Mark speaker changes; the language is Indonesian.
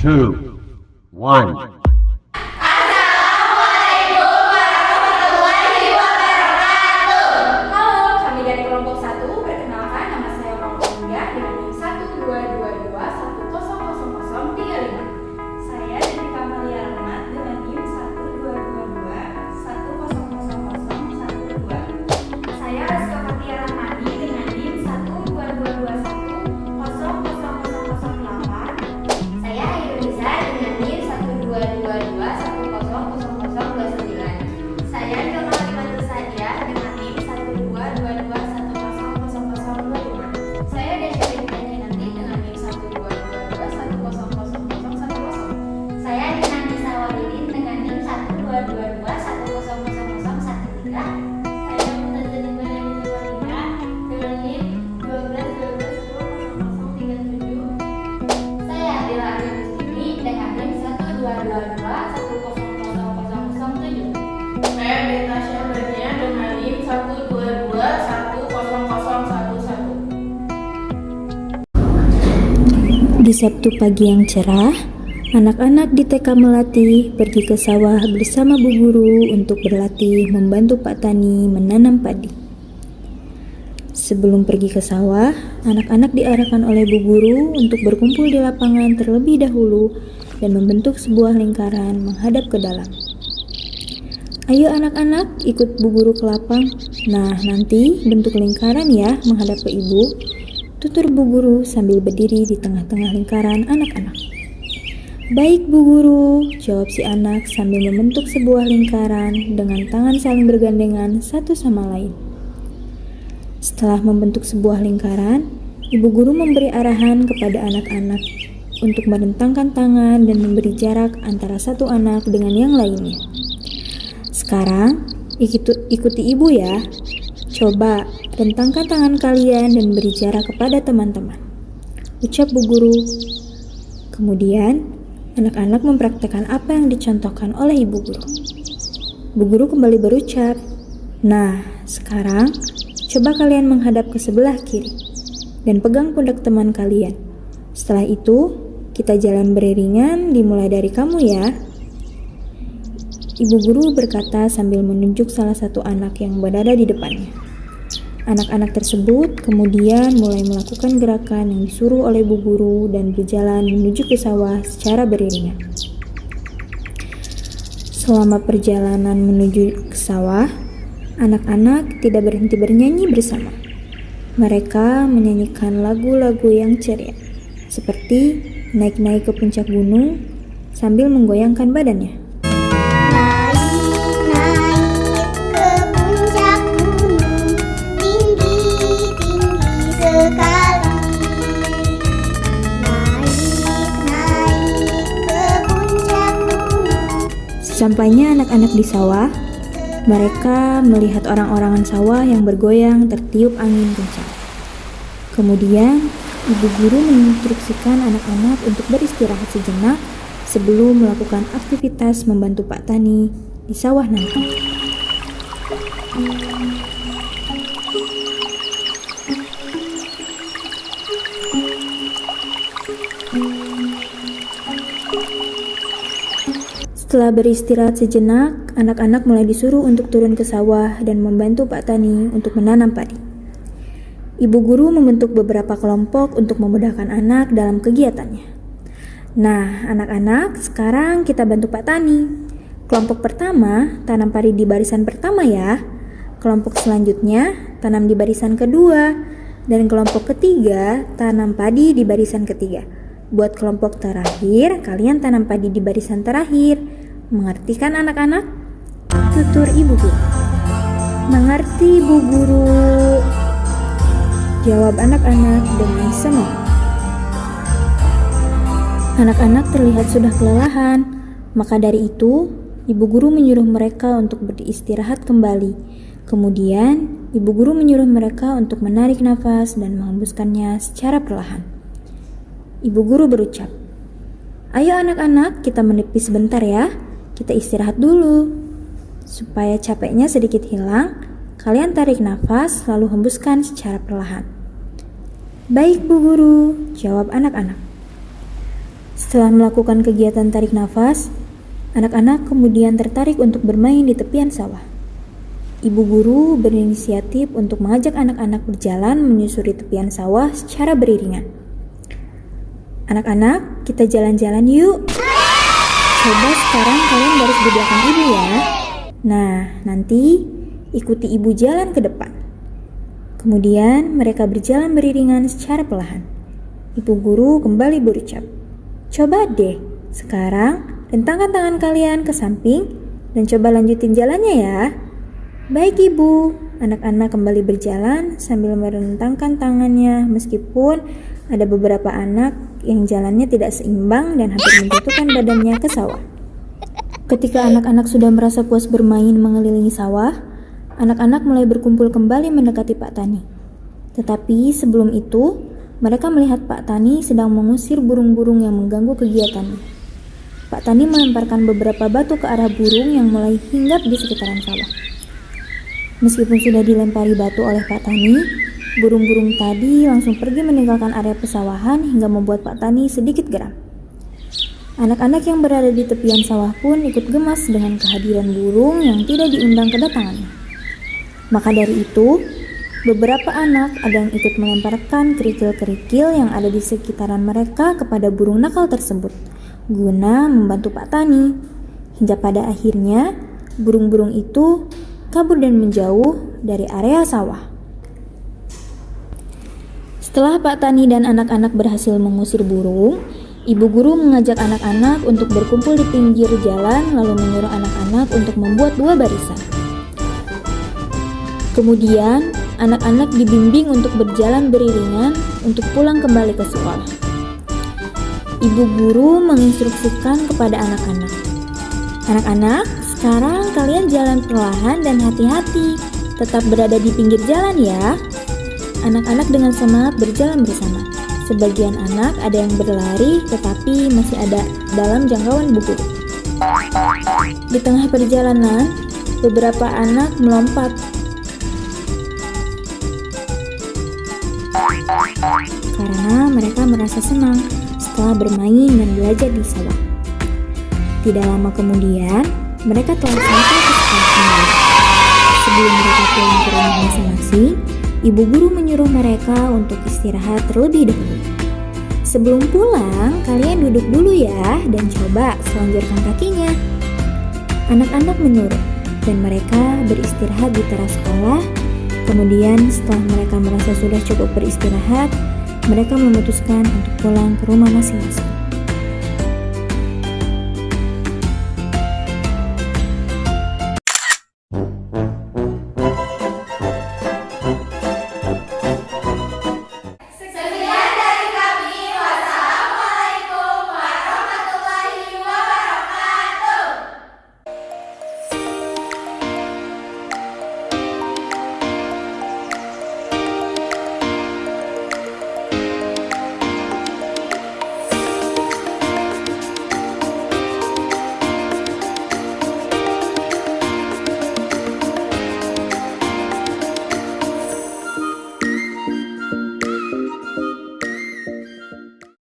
Speaker 1: two, one.
Speaker 2: Halo, kami dari kelompok 1. Perkenalkan, nama saya Paulina dengan NIM 122210035. Saya Dini Kamalia Rahmat dengan NIM 12221000012. Saya Rizka Fatia Rahmadi dengan NIM 12221000008. Saya Ayunisa dengan NIM 12221000029. Saya Nilma Limanur Sadia dengan NIM 12221000025. Saya Desya Rinjani Nanti dengan NIM 12221000010. Saya Dinanti Sawaridin dengan NIM 12221000013. Saya Mutazalin Bayanti Walida dengan NIM 12221000037. Saya Adila Agustini dengan NIM 12221000007.
Speaker 3: Saya Natasha Bania dengan NIM 1221011.
Speaker 4: Di Sabtu pagi yang cerah, anak-anak di TK Melati pergi ke sawah bersama Bu Guru untuk berlatih membantu Pak Tani menanam padi. Sebelum pergi ke sawah, anak-anak diarahkan oleh Bu Guru untuk berkumpul di lapangan terlebih dahulu dan membentuk sebuah lingkaran menghadap ke dalam. Ayo anak-anak, ikut Bu Guru ke lapang. Nah, nanti bentuk lingkaran ya menghadap ke ibu. Tutur Bu Guru sambil berdiri di tengah-tengah lingkaran anak-anak. Baik Bu Guru, jawab si anak sambil membentuk sebuah lingkaran dengan tangan saling bergandengan satu sama lain. Setelah membentuk sebuah lingkaran, Ibu Guru memberi arahan kepada anak-anak untuk merentangkan tangan dan memberi jarak antara satu anak dengan yang lainnya. Sekarang, ikuti ibu ya. Coba, rentangkan tangan kalian dan beri jarak kepada teman-teman. Ucap Bu Guru. Kemudian, anak-anak mempraktekkan apa yang dicontohkan oleh Ibu Guru. Bu Guru kembali berucap, "Nah, sekarang coba kalian menghadap ke sebelah kiri dan pegang pundak teman kalian. Setelah itu, kita jalan beriringan dimulai dari kamu ya." Ibu Guru berkata sambil menunjuk salah satu anak yang berada di depannya. Anak-anak tersebut kemudian mulai melakukan gerakan yang disuruh oleh Bu Guru dan berjalan menuju ke sawah secara beriringan. Selama perjalanan menuju ke sawah, anak-anak tidak berhenti bernyanyi bersama. Mereka menyanyikan lagu-lagu yang ceria, seperti naik-naik ke puncak gunung sambil menggoyangkan badannya. Sesampainya anak-anak di sawah, mereka melihat orang-orangan sawah yang bergoyang tertiup angin kencang. Kemudian, Ibu Guru menginstruksikan anak-anak untuk beristirahat sejenak sebelum melakukan aktivitas membantu Pak Tani di sawah nanti. Setelah beristirahat sejenak, anak-anak mulai disuruh untuk turun ke sawah dan membantu Pak Tani untuk menanam padi. Ibu Guru membentuk beberapa kelompok untuk memudahkan anak dalam kegiatannya. Nah, anak-anak, sekarang kita bantu Pak Tani. Kelompok pertama, tanam padi di barisan pertama ya. Kelompok selanjutnya, tanam di barisan kedua. Dan kelompok ketiga, tanam padi di barisan ketiga. Buat kelompok terakhir, kalian tanam padi di barisan terakhir. Mengerti kan anak-anak? Tutur Ibu Guru. Mengerti Bu Guru, jawab anak-anak dengan semangat. Anak-anak terlihat sudah kelelahan, maka dari itu Ibu Guru menyuruh mereka untuk beristirahat kembali. Kemudian Ibu Guru menyuruh mereka untuk menarik nafas dan menghembuskannya secara perlahan. Ibu Guru berucap, "Ayo anak-anak, kita menepi sebentar ya. Kita istirahat dulu." Supaya capeknya sedikit hilang, kalian tarik nafas lalu hembuskan secara perlahan. "Baik Bu Guru," jawab anak-anak. Setelah melakukan kegiatan tarik nafas, anak-anak kemudian tertarik untuk bermain di tepian sawah. Ibu guru berinisiatif untuk mengajak anak-anak berjalan menyusuri tepian sawah secara beriringan. Anak-anak, kita jalan-jalan yuk. Coba sekarang kalian baris di belakang ibu ya. Nah, nanti ikuti ibu jalan ke depan. Kemudian mereka berjalan beriringan secara perlahan. Ibu guru kembali berucap, "Coba deh, sekarang rentangkan tangan kalian ke samping dan coba lanjutin jalannya ya." "Baik ibu." Anak-anak kembali berjalan sambil merentangkan tangannya meskipun ada beberapa anak yang jalannya tidak seimbang dan hampir menjatuhkan badannya ke sawah. Ketika anak-anak sudah merasa puas bermain mengelilingi sawah, anak-anak mulai berkumpul kembali mendekati Pak Tani. Tetapi sebelum itu, mereka melihat Pak Tani sedang mengusir burung-burung yang mengganggu kegiatannya. Pak Tani melemparkan beberapa batu ke arah burung yang mulai hinggap di sekitaran sawah. Meskipun sudah dilempari batu oleh Pak Tani, burung-burung tadi langsung pergi meninggalkan area pesawahan hingga membuat Pak Tani sedikit geram. Anak-anak yang berada di tepian sawah pun ikut gemas dengan kehadiran burung yang tidak diundang kedatangannya. Maka dari itu, beberapa anak ada yang ikut melemparkan kerikil-kerikil yang ada di sekitaran mereka kepada burung nakal tersebut, guna membantu Pak Tani. Hingga pada akhirnya, burung-burung itu kabur dan menjauh dari area sawah. Setelah Pak Tani dan anak-anak berhasil mengusir burung, ibu guru mengajak anak-anak untuk berkumpul di pinggir jalan lalu menyuruh anak-anak untuk membuat 2 barisan. Kemudian, anak-anak dibimbing untuk berjalan beriringan untuk pulang kembali ke sekolah. Ibu guru menginstruksikan kepada anak-anak, "Anak-anak, sekarang kalian jalan perlahan dan hati-hati, tetap berada di pinggir jalan ya." Anak-anak dengan semangat berjalan bersama. Sebagian anak ada yang berlari tetapi masih ada dalam jangkauan bu guru. Di tengah perjalanan, beberapa anak melompat karena mereka merasa senang setelah bermain dan belajar di sawah. Tidak lama kemudian, mereka telah sampai ke sekolah kembali. Sebelum mereka pulang ke rumah masing-masing, ibu guru menyuruh mereka untuk istirahat terlebih dahulu. "Sebelum pulang, kalian duduk dulu ya dan coba selonjorkan kakinya." Anak-anak menurut dan mereka beristirahat di teras sekolah. Kemudian setelah mereka merasa sudah cukup beristirahat, mereka memutuskan untuk pulang ke rumah masing-masing.